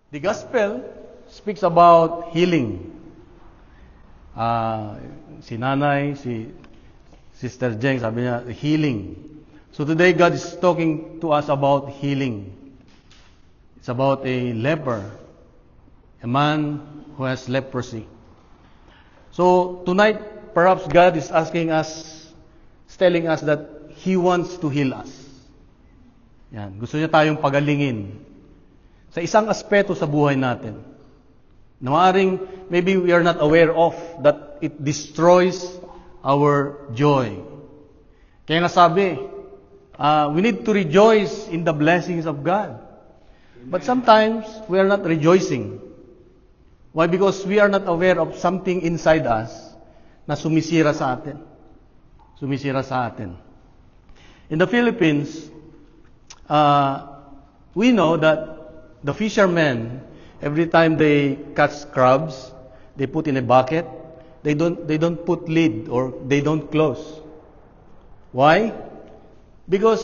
The gospel speaks about healing. Si nanay, si Sister Jeng, sabi niya, healing. So today, God is talking to us about healing. It's about a leper, a man who has leprosy. So tonight, perhaps God is asking us, telling us that He wants to heal us. Yan. Gusto niya tayong pagalingin sa isang aspeto sa buhay natin na maaaring maybe we are not aware of, that it destroys our joy. Kaya nga sabi, we need to rejoice in the blessings of God. But sometimes we are not rejoicing. Why? Because we are not aware of something inside us na sumisira sa atin. Sumisira sa atin. In the Philippines, we know that the fishermen, every time they catch crabs, they put in a bucket. They don't put lid or they don't close. Why? Because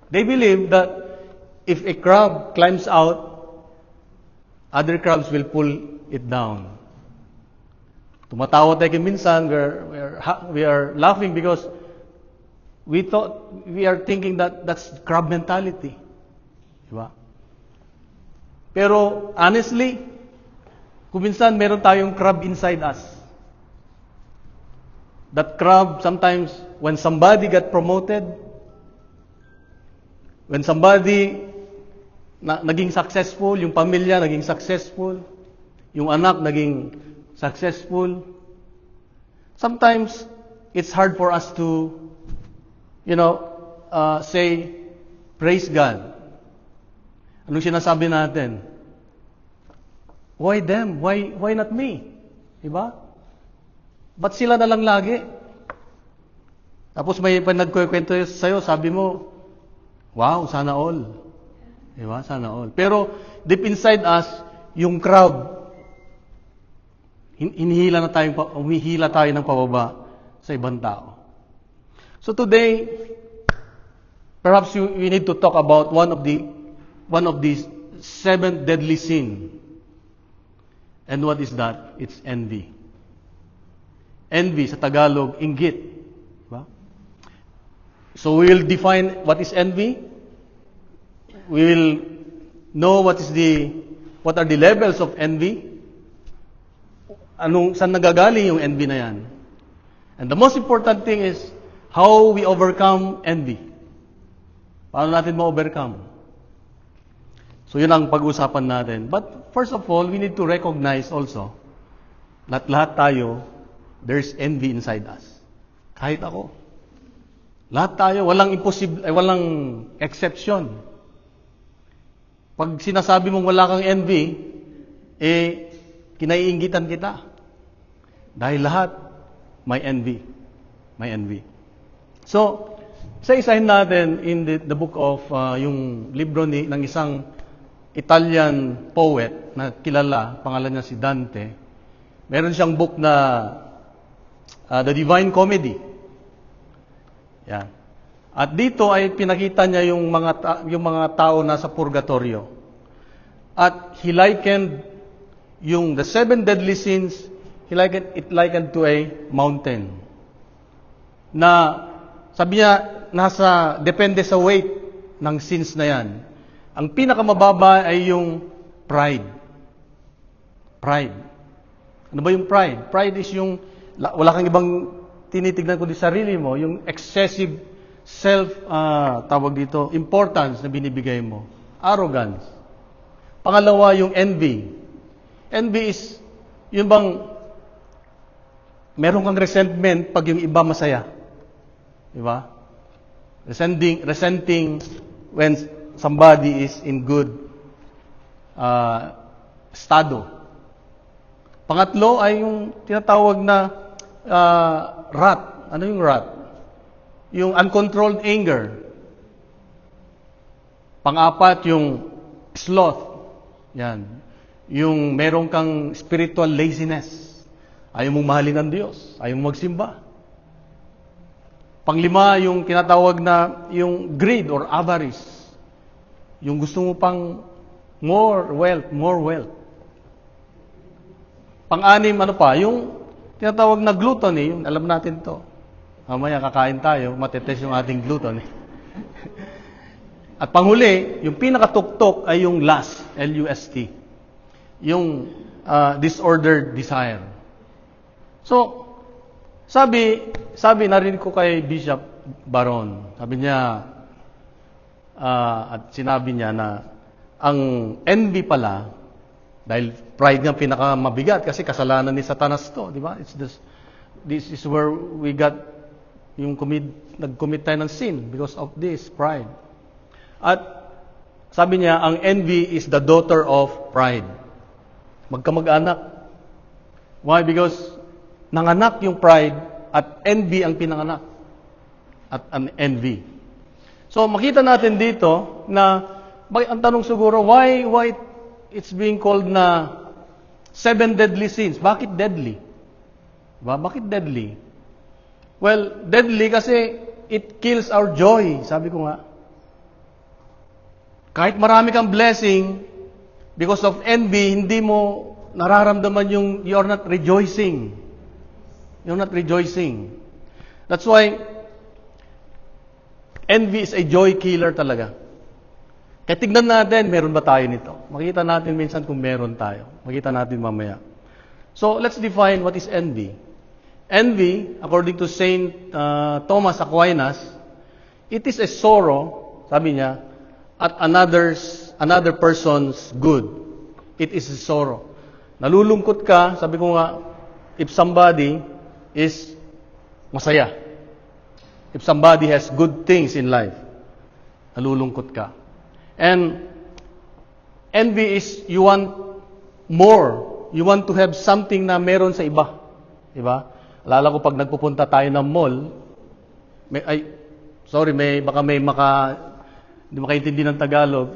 they believe that if a crab climbs out, other crabs will pull it down. Tumatawa tayo minsan, we are laughing because we are thinking that that's crab mentality. Diba? Pero honestly, kung minsan meron tayong crab inside us. That crab, sometimes when somebody got promoted, when somebody naging successful, yung pamilya naging successful, yung anak naging successful, sometimes it's hard for us to, say, praise God. Anong sinasabi natin? Why them? Why not me? Diba? Ba't sila na lang lagi? Tapos may nagkukwento sa'yo, sabi mo, wow, sana all. Diba? Sana all. Pero deep inside us, yung crowd, humihila tayo ng pababa sa ibang tao. So today, perhaps we need to talk about one of these 7 deadly sin. And what is that? It's envy. Envy sa Tagalog, inggit. Diba? So we will define what is envy. We will know what are the levels of envy. Saan nagagaling yung envy na yan? And the most important thing is how we overcome envy. Paano natin ma-overcome? So yun ang pag-usapan natin. But first of all, we need to recognize also that lahat tayo, there's envy inside us. Kahit ako. Lahat tayo, walang exception. Pag sinasabi mong wala kang envy, kinaiinggitan kita. Dahil lahat may envy. May envy. So, isa-isahin natin in the book of yung libro ng isang Italian poet na kilala, pangalan niya si Dante. Meron siyang book na The Divine Comedy. Yan. At dito ay pinakita niya yung mga tao na sa purgatorio. At he likened the 7 deadly sins, he likened to a mountain. Na sabi niya, depende sa weight ng sins na yan. Ang pinakamababa ay yung pride. Pride. Ano ba yung pride? Pride is yung wala kang ibang tinitignan kundi sarili mo, yung excessive importance na binibigay mo. Arrogance. Pangalawa, yung envy. Envy is yung bang meron kang resentment pag yung iba masaya. Diba? Resenting when somebody is in good estado. Pangatlo ay yung tinatawag na wrath. Ano yung wrath? Yung uncontrolled anger. Pang-apat, yung sloth. Yan. Yung meron kang spiritual laziness. Ayaw mong mahalin ang Diyos. Ayaw mong magsimba. Panglima, yung tinatawag na yung greed or avarice. Yung gusto mo pang More wealth, more wealth. Pang-anim, ano pa? Yung tinatawag na gluttony, yung alam natin to. Mamaya kakain tayo, matetest yung ating gluttony. At panghuli, yung pinakatuktok ay yung lust, L-U-S-T. Yung disordered desire. So, sabi, narinig ko kay Bishop Baron, sabi niya, at sinabi niya na ang envy pala, dahil pride nga pinakamabigat kasi kasalanan ni Satanas to, di ba? This is where we got nag-commit tayo ng sin because of this pride. At sabi niya, ang envy is the daughter of pride. Magkamag-anak. Why? Because nanganak yung pride at envy ang pinanganak. At an envy. So makita natin dito na ang tanong siguro, why it's being called na 7 deadly sins? Bakit deadly? Diba? Bakit deadly? Well, deadly kasi it kills our joy. Sabi ko nga. Kahit marami kang blessing, because of envy, hindi mo nararamdaman you're not rejoicing. You're not rejoicing. That's why envy is a joy killer talaga. Kaya tignan natin, meron ba tayo nito? Makita natin minsan kung meron tayo. Makita natin mamaya. So, let's define what is envy. Envy, according to Saint Thomas Aquinas, it is a sorrow, sabi niya, at another person's good. It is a sorrow. Nalulungkot ka, sabi ko nga, if somebody is masaya. If somebody has good things in life, nalulungkot ka. And envy is you want more. You want to have something na meron sa iba. Diba? Alala ko pag nagpupunta tayo ng mall, baka hindi makaintindi ng Tagalog.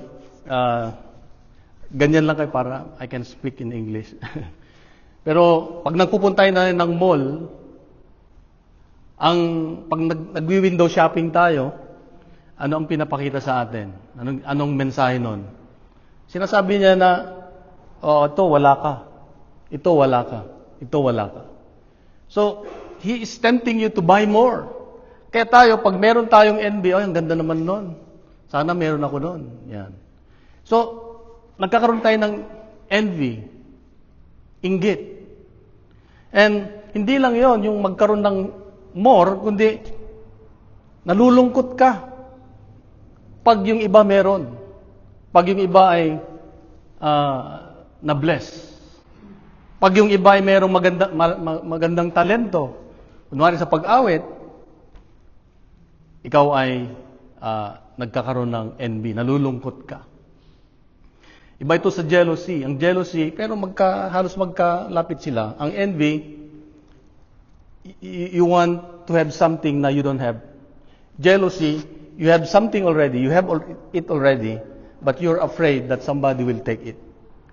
Ganyan lang kayo para I can speak in English. Pero pag nagpupunta tayo ng mall, pag nag-window shopping tayo, ano ang pinapakita sa atin? Anong mensahe nun? Sinasabi niya na, ito wala ka. Ito wala ka. Ito wala ka. So, he is tempting you to buy more. Kaya tayo, pag meron tayong envy, ang ganda naman nun. Sana meron ako nun. Yan. So, nagkakaroon tayo ng envy. Inggit. And, hindi lang yon yung magkaroon ng more, kundi nalulungkot ka pag yung iba meron. Pag yung iba ay na-bless. Pag yung iba ay merong magandang talento, kunwari sa pag-awit, ikaw ay nagkakaroon ng envy, nalulungkot ka. Iba ito sa jealousy. Ang jealousy, pero halos magkalapit sila. Ang envy, you want to have something na you don't have. Jealousy, you have something already, you have it already, but you're afraid that somebody will take it.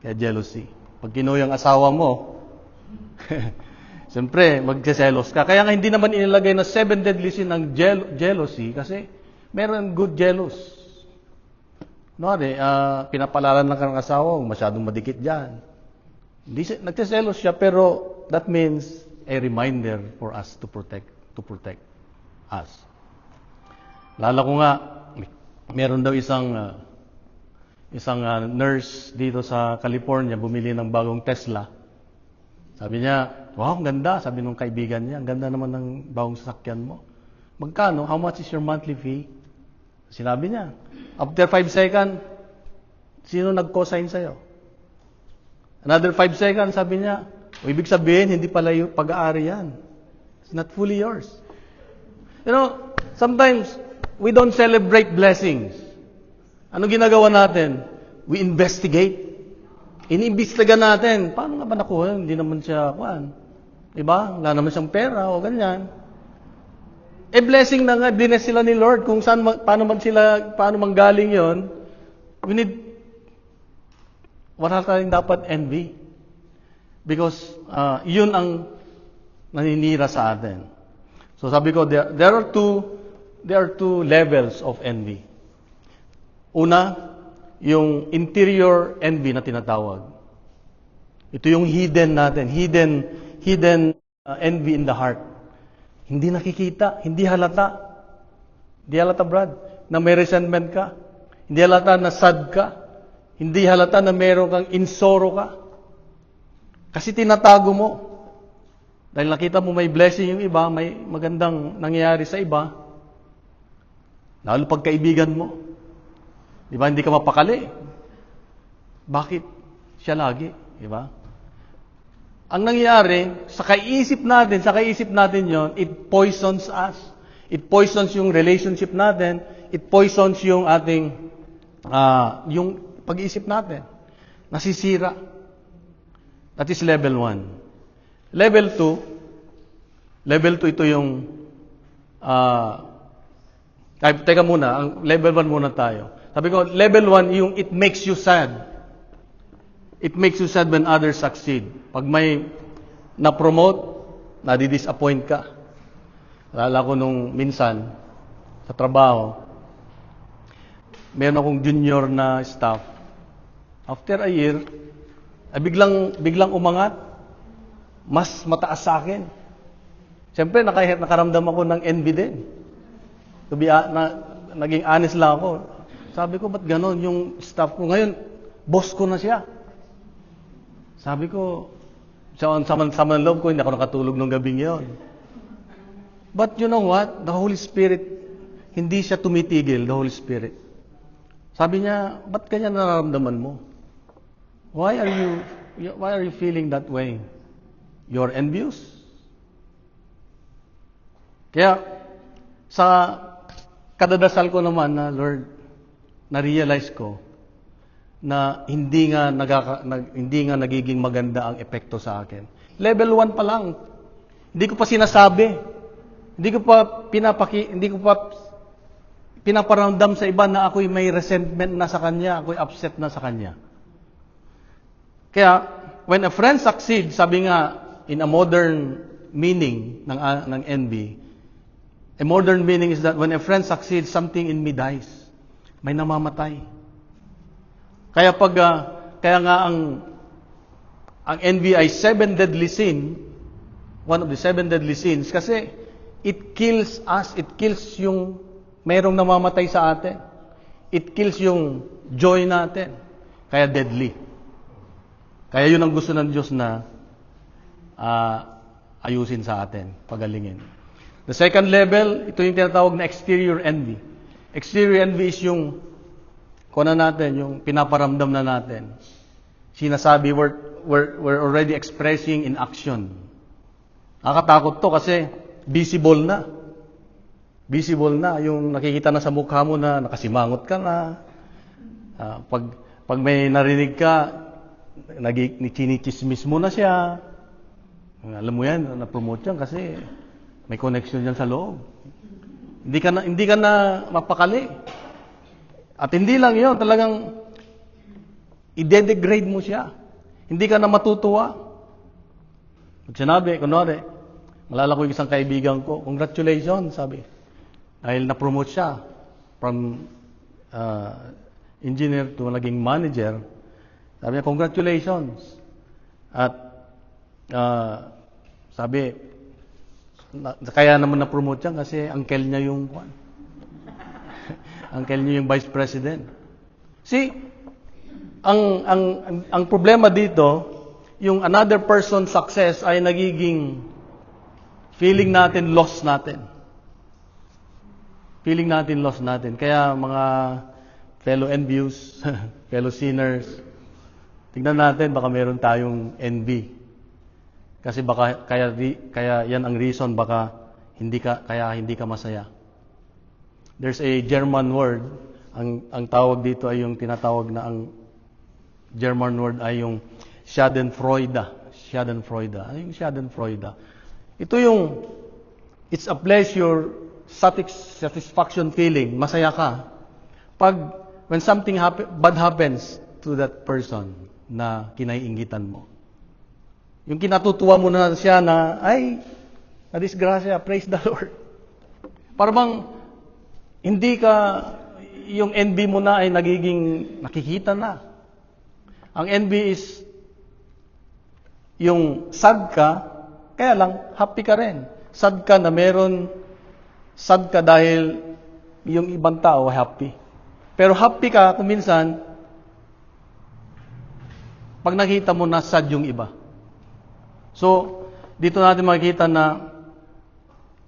Kaya jealousy. Pag kinuha yung asawa mo, siyempre, magseselos ka. Kaya nga hindi naman inilagay na 7 deadly sin ang jealousy kasi meron good jealous. Pinapalalan lang ka ng asawa, masyadong madikit dyan. Nagseselos siya, pero that means a reminder for us to protect us. Lala ko nga, meron daw isang nurse dito sa California, bumili ng bagong Tesla. Sabi niya, wow, ang ganda. Sabi nung kaibigan niya, ang ganda naman ng bagong sasakyan mo. Magkano? How much is your monthly fee? Sinabi niya. After 5 seconds, sino nag-cosign sa'yo? Another 5 seconds, sabi niya, ibig sabihin, hindi pala yung pag-aari yan. It's not fully yours. Sometimes, we don't celebrate blessings. Ano ginagawa natin? We investigate. Iniimbestiga natin. Paano nga ba nakuha? Hindi naman siya, diba? Wala naman siyang pera o ganyan. Blessing na nga, bless sila ni Lord. Kung paano manggaling yon, wala tayong dapat envy. Because yun ang naninira sa atin. So sabi ko, there are two levels of envy. Una, yung interior envy na tinatawag. Ito yung hidden natin, hidden envy in the heart. Hindi nakikita, hindi halata. Hindi halata, Brad, na may resentment ka. Hindi halata na sad ka. Hindi halata na meron kang insoro ka. Kasi tinatago mo. Dahil nakita mo may blessing yung iba, may magandang nangyayari sa iba, lalo pagkaibigan mo. Di ba? Hindi ka mapakali. Bakit? Siya lagi. Di ba? Ang nangyayari, sa kaisip natin yon, it poisons us. It poisons yung relationship natin. It poisons yung ating, yung pag-iisip natin. Nasisira. That is level 1. Level 2 ito yung, teka muna, ang level 1 muna tayo. Sabi ko, level 1, yung it makes you sad. It makes you sad when others succeed. Pag may na-promote, nadi-disappoint ka. Alala ko nung minsan, sa trabaho, meron akong junior na staff. After a year, ay biglang umangat. Mas mataas sa akin. Siyempre, nakaramdam ako ng envy din. Naging honest lang ako. Sabi ko, ba't ganon? Yung staff ko ngayon, boss ko na siya. Sabi ko, sa ng loob ko, hindi ako nakatulog nung gabing yun. But you know what? The Holy Spirit, hindi siya tumitigil, the Holy Spirit. Sabi niya, ba't kanya nararamdaman mo? Why are you feeling that way? You're envious? Kaya, sa kadadasal ko naman na, Lord, na-realize ko na hindi nga nagiging maganda ang epekto sa akin. Level 1 pa lang. Hindi ko pa sinasabi. Hindi ko pa pinaparamdam sa iba na ako'y may resentment na sa kanya, ako'y upset na sa kanya. Kaya, when a friend succeeds, sabi nga, in a modern meaning ng envy, a modern meaning is that when a friend succeeds, something in me dies. May namamatay. Kaya kaya nga ang envy ay 7 deadly sin, one of the 7 deadly sins, kasi it kills us, it kills yung mayroong namamatay sa atin. It kills yung joy natin. Kaya deadly. Kaya yun ang gusto ng Diyos na ayusin sa atin, pagalingin. The second level, ito yung tinatawag na exterior envy. Exterior envy is yung natin, yung pinaparamdam na natin. Sinasabi, we're already expressing in action. Nakakatakot to kasi visible na. Visible na. Yung nakikita na sa mukha mo na nakasimangot ka na. Pag may narinig ka, chinichismis mo na siya. Alam mo yan, na-promote yan kasi may connection yan sa loob. Hindi ka na mapakali. At hindi lang yun, talagang i-degrade mo siya. Hindi ka na matutuwa. Pag sinabi, kunwari, malala ko yung isang kaibigan ko, congratulations, sabi. Dahil na-promote siya from engineer to naging manager. Sabi niya, congratulations. At sabi, kaya naman na-promote siya kasi uncle niya yung uncle niya yung vice president. See, ang problema dito, yung another person's success ay nagiging feeling natin lost natin. Feeling natin lost natin. Kaya mga fellow envious, fellow sinners, tignan natin baka meron tayong envy. Kasi baka kaya yan ang reason baka hindi ka masaya. There's a German word, ang tawag dito ay yung tinatawag na ang German word ay yung Schadenfreude. Schadenfreude. Ano yung Schadenfreude? Ito yung, it's a pleasure, satisfaction feeling, masaya ka. When something bad happens to that person na kinaiinggitan mo. Yung kinatutuwa mo na siya na, ay, na-disgrasya, praise the Lord. Para bang, hindi ka, yung envy mo na ay nagiging nakikita na. Ang envy is yung sad ka, kaya lang happy ka rin. Sad ka dahil yung ibang tao happy. Pero happy ka kung minsan pag nakita mo na sad yung iba. So, dito natin makikita na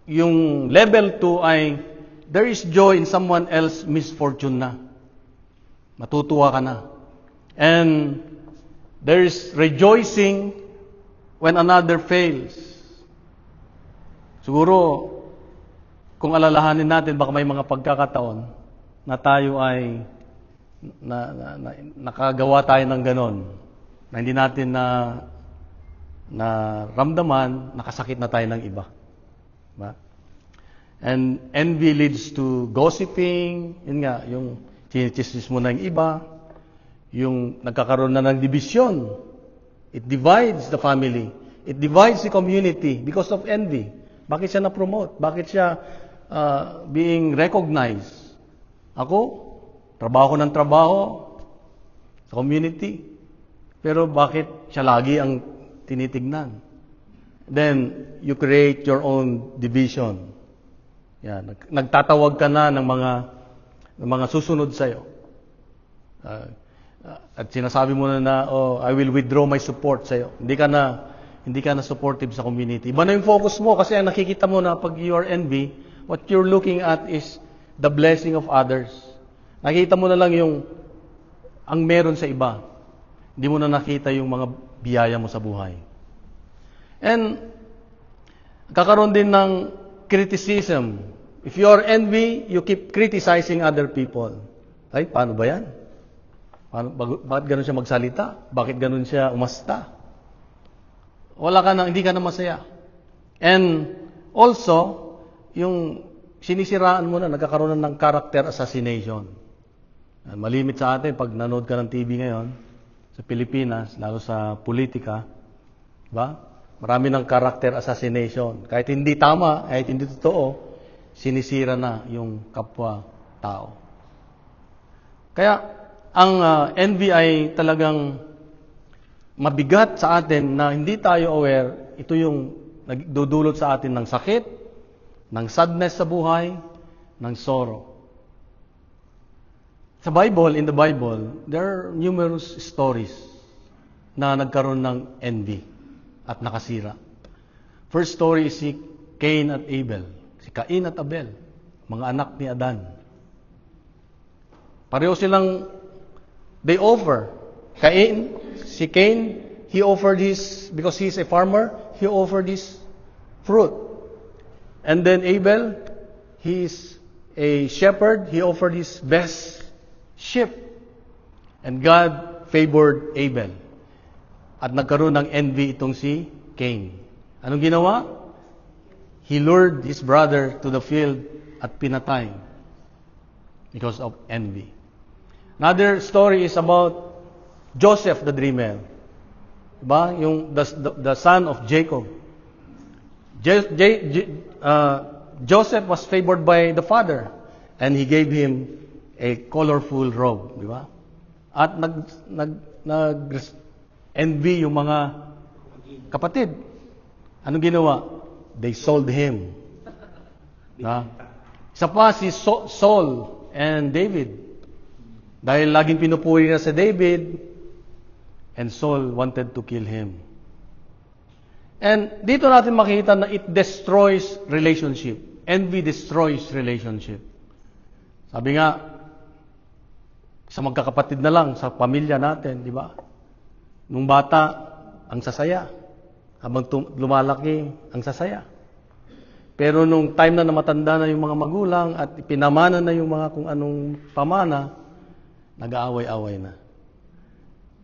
yung level 2 ay there is joy in someone else's misfortune na. Matutuwa ka na. And there is rejoicing when another fails. Siguro, kung alalahanin natin, baka may mga pagkakataon na tayo ay nakagawa tayo ng ganon. Na hindi natin na ramdaman, nakasakit na tayo ng iba. Diba? And envy leads to gossiping, yun nga, yung chinichismis mo na yung iba, yung nagkakaroon na ng division. It divides the family. It divides the community because of envy. Bakit siya na-promote? Bakit siya being recognized? Ako, trabaho ng trabaho sa community. Pero bakit siya lagi ang tinitignan? Then, you create your own division. Yan. Nagtatawag ka na ng mga susunod sa'yo. At sinasabi mo na, oh, I will withdraw my support sa'yo. Hindi ka na supportive sa community. Iba na yung focus mo kasi ang nakikita mo na pag you are envy, what you're looking at is the blessing of others. Nakikita mo na lang ang meron sa iba. Hindi mo na nakita yung mga biyaya mo sa buhay. And, kakaroon din ng criticism. If you are envy, you keep criticizing other people. Ay, paano ba yan? Bakit ganun siya magsalita? Bakit ganun siya umasta? Hindi ka na masaya. And, also, yung sinisiraan mo na, nagkakaroon ng character assassination. Malimit sa atin, pag nanood ka ng TV ngayon, sa Pilipinas, lalo sa politika, ba? Marami ng character assassination. Kahit hindi tama, kahit hindi totoo, sinisira na yung kapwa-tao. Kaya, ang envy ay talagang mabigat sa atin na hindi tayo aware, ito yung nagdudulot sa atin ng sakit, ng sadness sa buhay, ng sorrow. In the Bible, there are numerous stories na nagkaroon ng envy at nakasira. First story is si Cain at Abel. Si Cain at Abel, mga anak ni Adan. Pareho silang, they offer. Si Cain, he offered because he's a farmer, he offered his fruit. And then Abel, he's a shepherd, he offered his best sheep. And God favored Abel. At nagkaroon ng envy itong si Cain. Anong ginawa? He lured his brother to the field at pinatay because of envy. Another story is about Joseph the dreamer. Diba? Yung the son of Jacob. Joseph was favored by the father and he gave him a colorful robe, di ba? At nag-envy yung mga kapatid. Anong ginawa? They sold him. Isa pa si Saul and David. Dahil laging pinupuri na si David, and Saul wanted to kill him. And dito natin makita na it destroys relationship. Envy destroys relationship. Sabi nga, sa magkakapatid na lang, sa pamilya natin, di ba? Nung bata, ang sasaya. Habang lumalaki, ang sasaya. Pero nung time na namatanda na yung mga magulang at pinamana na yung mga kung anong pamana, nag-aaway-away na.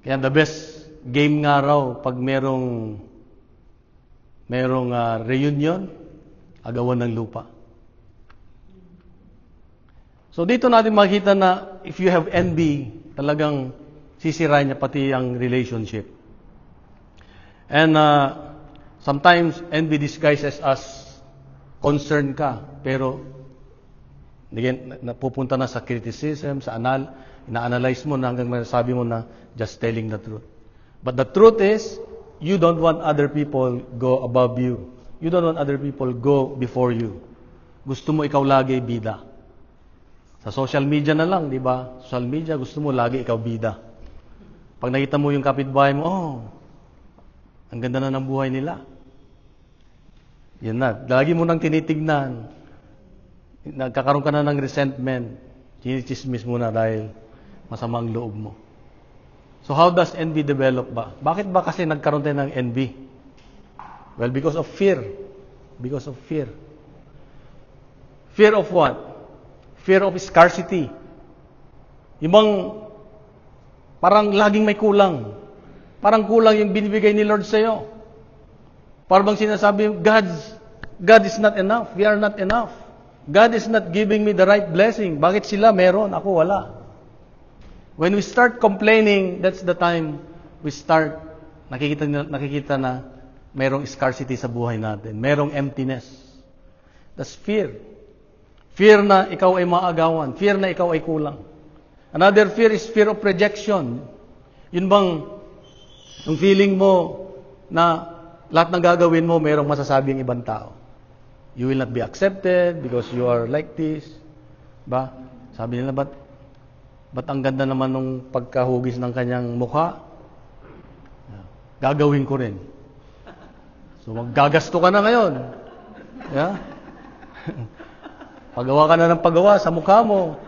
Kaya the best game nga raw pag merong reunion, agawan ng lupa. So dito natin makita na if you have envy, talagang sisirain niya pati ang relationship. And sometimes envy disguises as concern ka, pero Napupunta na sa criticism, ina-analyze mo na hanggang masasabi mo na just telling the truth. But the truth is, you don't want other people go above you. You don't want other people go before you. Gusto mo ikaw lagi bida. Sa social media na lang, di ba? Social media, gusto mo lagi ikaw bida. Pag nakita mo yung kapitbahay mo, ang ganda na ng buhay nila. Yan na. Lagi mo nang tinitignan. Nagkakaroon ka na ng resentment. Chinichismis mo na dahil masamang loob mo. So how does envy develop ba? Bakit ba kasi nagkaroon tayo ng envy? Well, because of fear. Because of fear. Fear of what? Fear of scarcity. Yung bang parang laging may kulang. Parang kulang yung binibigay ni Lord sa'yo. Parang bang sinasabi, God is not enough. We are not enough. God is not giving me the right blessing. Bakit sila meron? Ako wala. When we start complaining, that's the time we start nakikita na mayroong scarcity sa buhay natin. Mayroong emptiness. That's fear. Fear na ikaw ay maagawan. Fear na ikaw ay kulang. Another fear is fear of rejection. Yun bang yung feeling mo na lahat ng gagawin mo mayroong masasabi ang ibang tao. You will not be accepted because you are like this. Ba? Sabi nila, ba't ang ganda naman nung pagkahugis ng kanyang mukha? Gagawin ko rin. So maggagasto ka na ngayon. Yeah? Pagawa ka na ng pagawa sa mukha mo.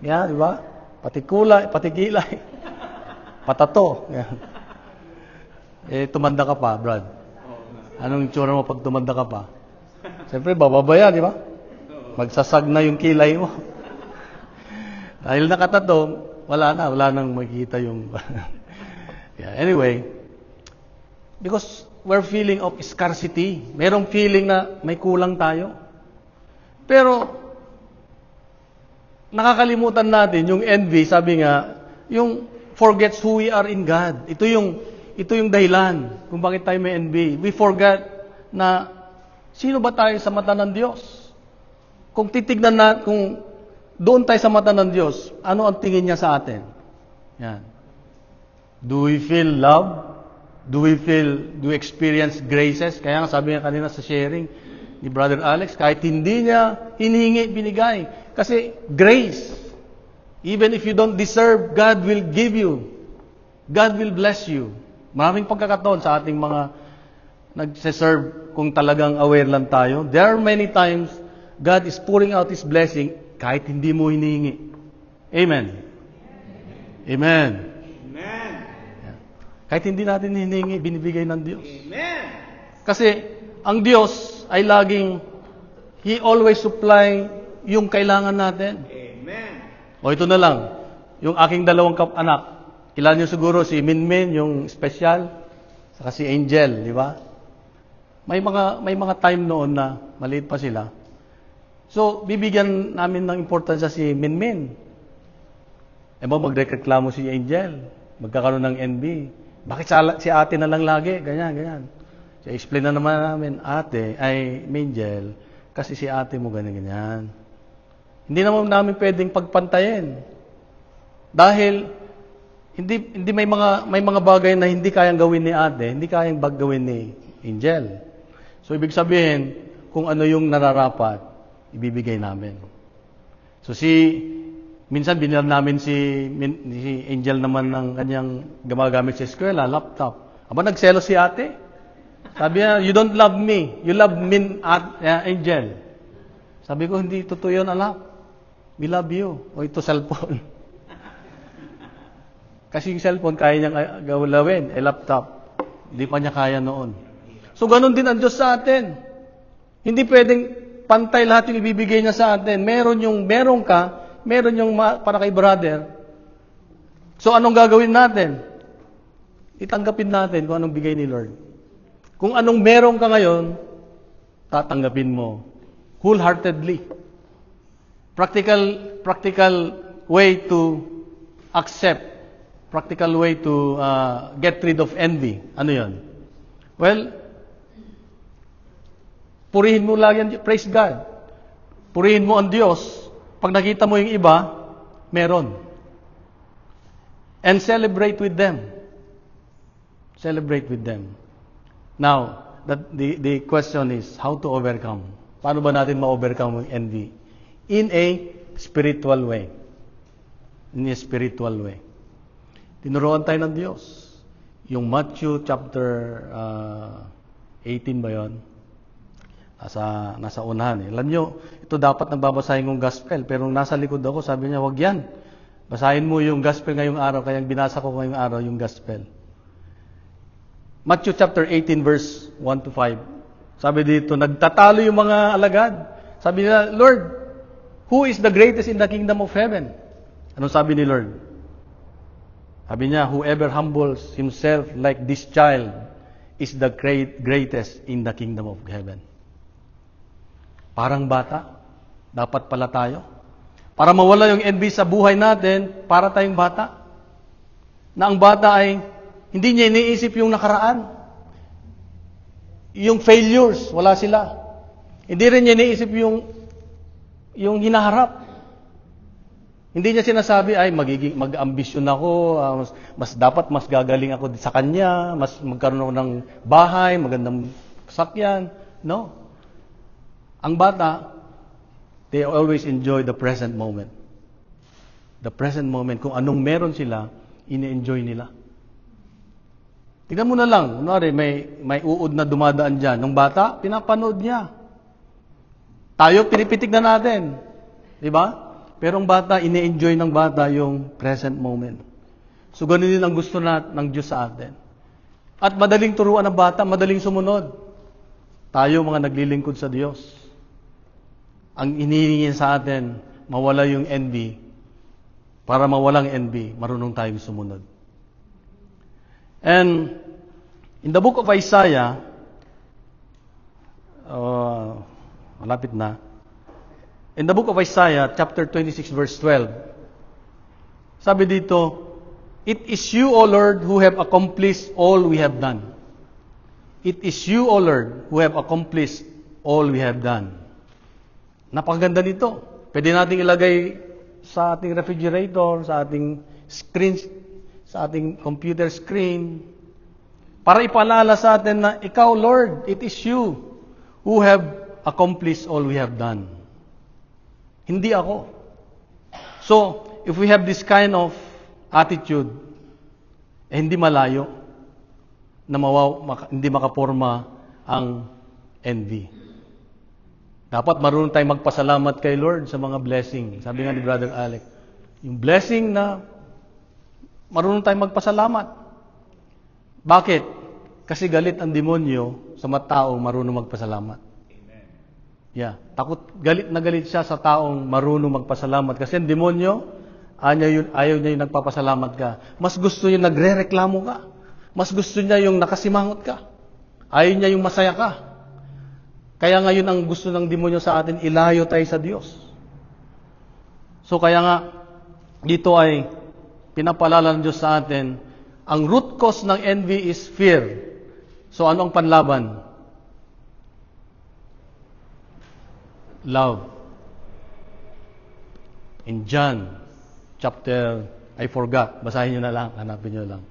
Yeah, di ba? Pati kulay, pati kilay. Patato. Yeah. Tumanda ka pa, Brad. Anong itsura mo pag tumanda ka pa? Siyempre, bababa, di ba? Magsasag na yung kilay mo. Dahil nakatato, wala nang makikita yung... Yeah, anyway, because we're feeling of scarcity. Merong feeling na may kulang tayo. Pero, nakakalimutan natin yung envy, sabi nga, yung forgets who we are in God. Ito yung dahilan kung bakit tayo may envy. We forget na sino ba tayo sa mata ng Diyos? Kung titignan natin, kung doon tayo sa mata ng Diyos, ano ang tingin niya sa atin? Yan. Do we feel love? Do we experience graces? Kaya nga sabi nga kanina sa sharing ni Brother Alex, kahit hindi niya hinihingi, binigay. Kasi grace, even if you don't deserve, God will give you. God will bless you. Maraming pagkakataon sa ating mga nagse-serve kung talagang aware lang tayo. There are many times God is pouring out His blessing kahit hindi mo hinihingi. Amen. Amen. Amen. Kahit hindi natin hinihingi, binibigay ng Diyos. Amen. Kasi ang Diyos ay laging, He always supply yung kailangan natin. Amen. O ito na lang, yung aking dalawang anak. Kilala niyo siguro si Minmin, yung special, saka si Angel, di ba? May mga time noon na maliit pa sila. So, bibigyan namin ng importansya si Minmin. Magreklamo si Angel. Magkakaroon ng NB. Bakit si ate na lang lagi? Ganyan. So, explain na naman namin, ate, ay Angel, kasi si ate mo ganyan. Hindi naman namin pwedeng pagpantayin. Dahil, hindi may mga bagay na hindi kayang gawin ni ate, hindi kayang gawin ni Angel. So, ibig sabihin, kung ano yung nararapat, ibibigay namin. So, minsan binilhan namin si Angel naman ng kanyang gumagamit sa eskwela, laptop. Nagselos si ate. Sabi niya, you don't love me. You love me, Angel. Sabi ko, hindi totoo yun, anak. We love you. O ito, cellphone. Kasi yung cellphone, kaya niyang gawin. Laptop. Hindi pa niya kaya noon. So, ganun din ang Diyos sa atin. Hindi pwedeng pantay lahat yung ibibigay niya sa atin. Meron yung para kay brother. So, anong gagawin natin? Itanggapin natin kung anong bigay ni Lord. Kung anong meron ka ngayon, tatanggapin mo. Wholeheartedly. Practical way to accept. Practical way to get rid of envy. Ano yun? Well, purihin mo lagi, praise God. Purihin mo ang Diyos. Pag nakita mo yung iba, meron. And celebrate with them. Celebrate with them. Now, the question is, how to overcome? Paano ba natin ma-overcome ang envy? In a spiritual way. In a spiritual way. Tinuruan tayo ng Diyos. Yung Matthew chapter 18 ba yun? Nasa unahan. Alam nyo, ito dapat nagbabasahin kong gospel. Pero nung nasa likod ako, sabi niya, wag yan. Basahin mo yung gospel ngayong araw. Kaya binasa ko ngayong araw yung gospel. Matthew chapter 18 verse 1 to 5. Sabi dito, nagtatalo yung mga alagad. Sabi nila, Lord, who is the greatest in the kingdom of heaven? Anong sabi ni Lord? Sabi niya, whoever humbles himself like this child is the greatest in the kingdom of heaven. Parang bata, dapat pala tayo. Para mawala yung envy sa buhay natin, para tayong bata. Na ang bata ay hindi niya iniisip yung nakaraan. Yung failures, wala sila. Hindi rin niya iniisip yung hinaharap. Hindi niya sinasabi, ay mag-ambisyon ako, dapat mas gagaling ako sa kanya, mas magkaroon ako ng bahay, magandang sakyan. No. Ang bata, they always enjoy the present moment. The present moment. Kung anong meron sila, ini-enjoy nila. Tignan mo na lang, kunwari, may uod na dumadaan dyan. Nung bata, pinapanood niya. Tayo, pinipitig na natin. Di ba? Pero ang bata, ini-enjoy ng bata yung present moment. So, ganun din ang gusto ng Diyos sa atin. At madaling turuan ng bata, madaling sumunod. Tayo, mga naglilingkod sa Diyos. Ang inihingi sa atin, mawala yung envy. Para mawalang envy, marunong tayong sumunod. And in the book of Isaiah, malapit na. In the book of Isaiah, chapter 26, verse 12, sabi dito, it is you, O Lord, who have accomplished all we have done. It is you, O Lord, who have accomplished all we have done. Napakaganda nito. Pwede nating ilagay sa ating refrigerator, sa ating screen, sa ating computer screen, para ipaalala sa atin na, ikaw, Lord, it is you who have accomplished all we have done. Hindi ako. So, if we have this kind of attitude, hindi malayo na hindi makaporma ang envy. Dapat marunong tayong magpasalamat kay Lord sa mga blessing. Sabi nga ni Brother Alec, yung blessing na marunong tayong magpasalamat. Bakit? Kasi galit ang demonyo sa mga taong marunong magpasalamat. Amen. Yeah. Galit na galit siya sa taong marunong magpasalamat. Kasi ang demonyo, ayaw niya yung nagpapasalamat ka. Mas gusto niya nagre-reklamo ka. Mas gusto niya yung nakasimangot ka. Ayaw niya yung masaya ka. Kaya ngayon ang gusto ng demonyo sa atin, ilayo tayo sa Diyos. So kaya nga, dito ay pinapaalala ng Diyos sa atin, ang root cause ng envy is fear. So ano ang panlaban? Love. In John, chapter, I forgot, basahin nyo na lang, hanapin nyo lang.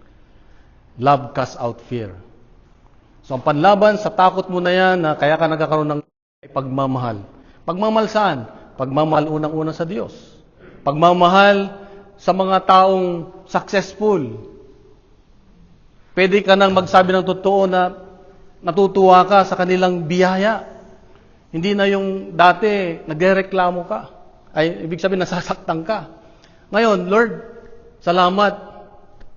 Love casts out fear. So ang panlaban sa takot mo na yan, na kaya ka nagkakaroon ng pagmamahal. Pagmamahal saan? Pagmamahal unang-una sa Diyos. Pagmamahal sa mga taong successful. Pwede ka nang magsabi ng totoo na natutuwa ka sa kanilang biyaya. Hindi na yung dati nagrereklamo ka. Ay, ibig sabihin nasasaktan ka. Ngayon, Lord, salamat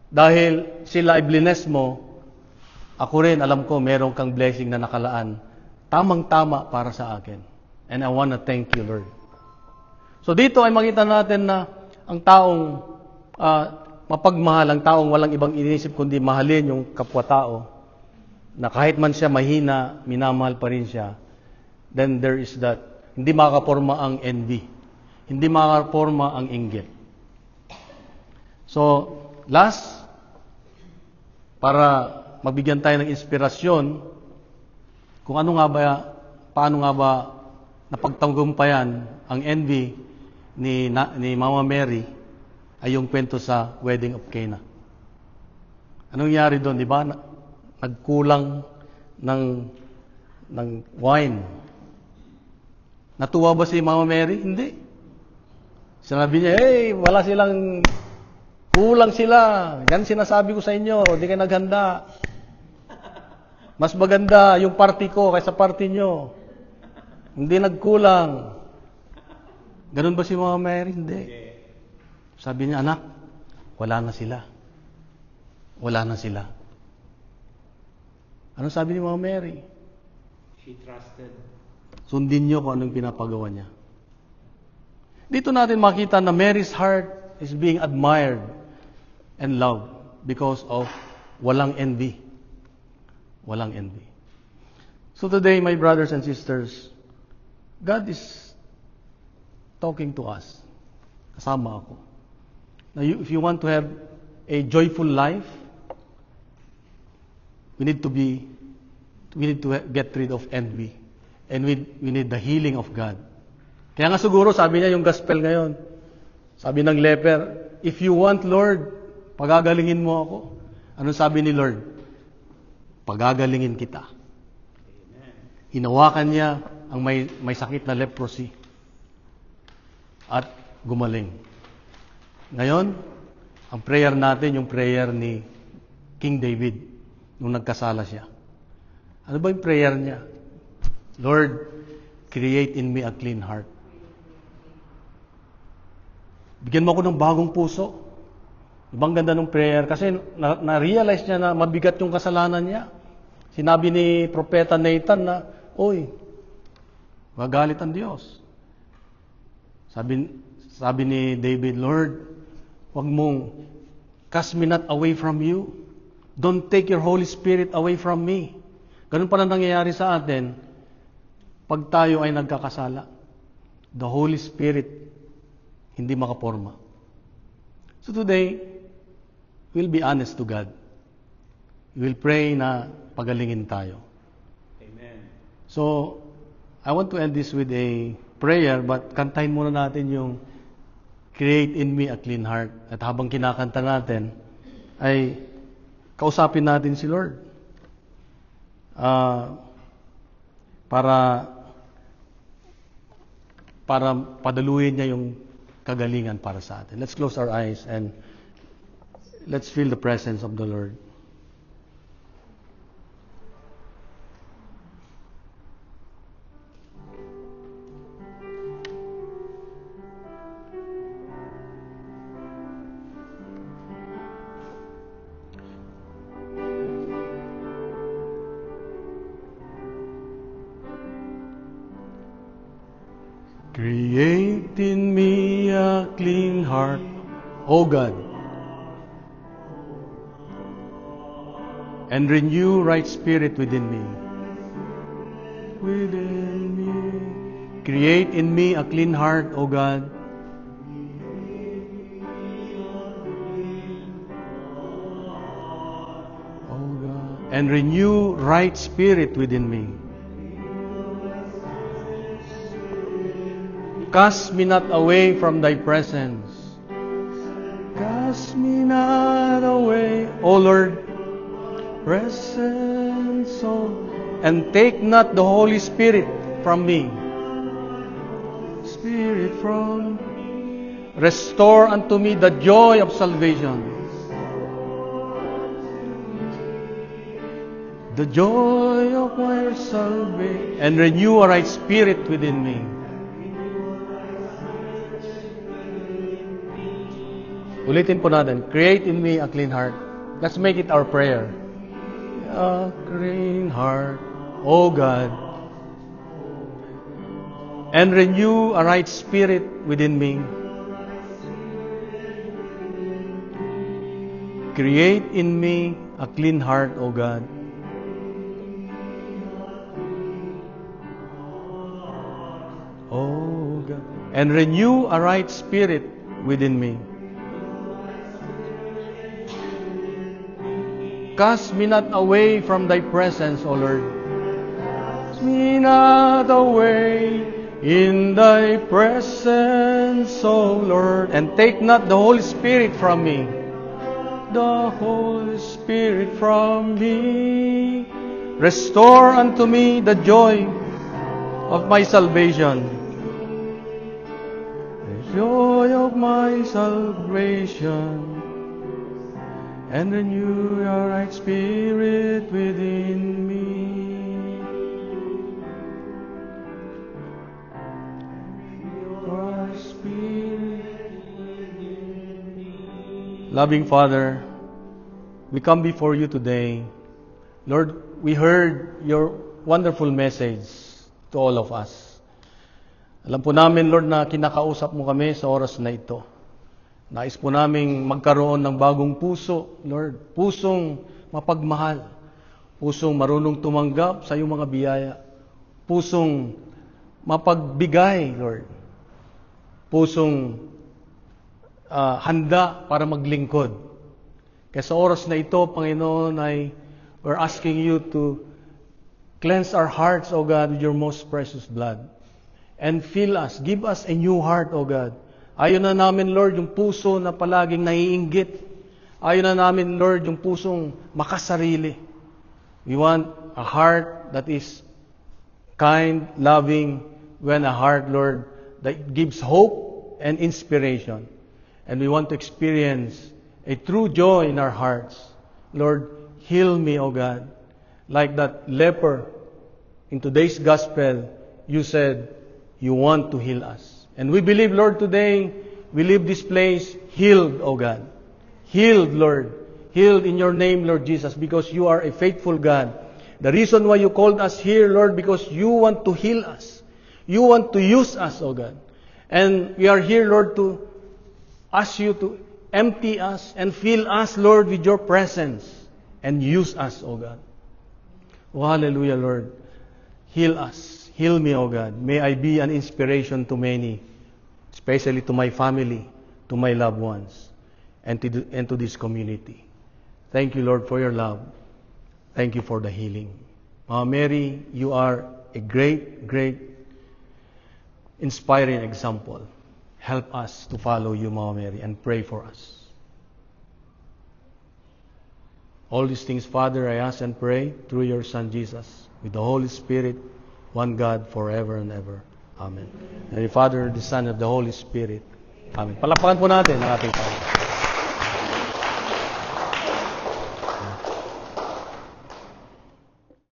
dahil sila ay blines mo. Ako rin, alam ko, meron kang blessing na nakalaan. Tamang-tama para sa akin. And I wanna thank you, Lord. So dito ay makita natin na ang taong mapagmahal, ang taong walang ibang inisip kundi mahalin yung kapwa-tao, na kahit man siya mahina, minamahal pa rin siya, then there is that. Hindi makakaporma ang envy. Hindi makakaporma ang inggit. So, last, para mabigyan tayo ng inspirasyon kung paano nga ba napagtagumpayan ang envy. ni Mama Mary ay yung kwento sa wedding of Cana. Anong nangyari doon, di ba? Nagkulang ng wine. Natuwa ba si Mama Mary? Hindi. Sinabi niya, wala silang, kulang sila. Yan sinasabi ko sa inyo, hindi kayo naghanda. Mas maganda yung party ko kaysa party nyo. Hindi nagkulang. Ganun ba si Mama Mary? Hindi. Sabi niya, anak, wala na sila. Wala na sila. Ano sabi ni Mama Mary? She trusted. Sundin niyo kung anong pinapagawa niya. Dito natin makita na Mary's heart is being admired and loved because of walang envy. Walang envy. So today, my brothers and sisters, God is talking to us. Kasama ako. Now, if you want to have a joyful life, we need to get rid of envy. And we need the healing of God. Kaya nga siguro, sabi niya yung gospel ngayon, sabi ng leper, if you want, Lord, pagagalingin mo ako. Anong sabi ni Lord? Pagagalingin kita. Hinawakan niya ang may sakit na leprosy. At gumaling. Ngayon, ang prayer natin, yung prayer ni King David, nung nagkasala siya. Ano ba yung prayer niya? Lord, create in me a clean heart. Bigyan mo ako ng bagong puso. Ibang ganda ng prayer kasi na-realize niya na mabigat yung kasalanan niya. Sinabi ni Propeta Nathan na, magalit ang Diyos. Sabi ni David, Lord, wag mong cast me not away from you. Don't take your Holy Spirit away from me. Ganun pa na nangyayari sa atin pag tayo ay nagkakasala. The Holy Spirit hindi makaporma. So today, we'll be honest to God. We'll pray na pagalingin tayo. Amen. So, I want to end this with a prayer, but kantahin muna natin yung Create in me a clean heart. At habang kinakanta natin, ay kausapin natin si Lord. Para padaluin niya yung kagalingan para sa atin. Let's close our eyes and let's feel the presence of the Lord. Create in me a clean heart, O God, and renew right spirit within me. Within me. Create in me a clean heart, O God. O God. And renew right spirit within me. Cast me not away from thy presence. Cast me not away, O Lord, presence, and take not the Holy Spirit from me. Spirit from me. Restore unto me the joy of salvation. The joy of my salvation. And renew a right spirit within me. Ulitin po natin, create in me a clean heart. Let's make it our prayer. A clean heart, O God, and renew a right spirit within me. Create in me a clean heart, O God. O God, and renew a right spirit within me. Cast me not away from thy presence, O Lord. Cast me not away in thy presence, O Lord. And take not the Holy Spirit from me, the Holy Spirit from me. Restore unto me the joy of my salvation, the joy of my salvation, and renew your right spirit within me. Your spirit within me. Loving Father, we come before you today. Lord, we heard your wonderful message to all of us. Alam po namin, Lord, na kinakausap mo kami sa oras na ito. Nais po naming magkaroon ng bagong puso, Lord. Pusong mapagmahal. Pusong marunong tumanggap sa iyong mga biyaya. Pusong mapagbigay, Lord. Pusong handa para maglingkod. Kaya sa oras na ito, Panginoon, we're asking you to cleanse our hearts, O God, with your most precious blood. And fill us, give us a new heart, O God. Ayaw na namin, Lord, yung puso na palaging naiinggit. Ayaw na namin, Lord, yung pusong makasarili. We want a heart that is kind, loving, when a heart, Lord, that gives hope and inspiration. And we want to experience a true joy in our hearts. Lord, heal me, O God. Like that leper in today's gospel, you said you want to heal us. And we believe, Lord, today we leave this place healed, O God. Healed, Lord. Healed in your name, Lord Jesus, because you are a faithful God. The reason why you called us here, Lord, because you want to heal us. You want to use us, O God. And we are here, Lord, to ask you to empty us and fill us, Lord, with your presence. And use us, O God. Oh, hallelujah, Lord. Heal us. Heal me, O God. May I be an inspiration to many, especially to my family, to my loved ones, and to this community. Thank you, Lord, for your love. Thank you for the healing. Mama Mary, you are a great, great, inspiring example. Help us to follow you, Mama Mary, and pray for us. All these things, Father, I ask and pray through your Son, Jesus, with the Holy Spirit, one God, forever and ever. Amen. And the Father, the Son, and the Holy Spirit. Amen. Palakpakan po natin ang ating Panginoon.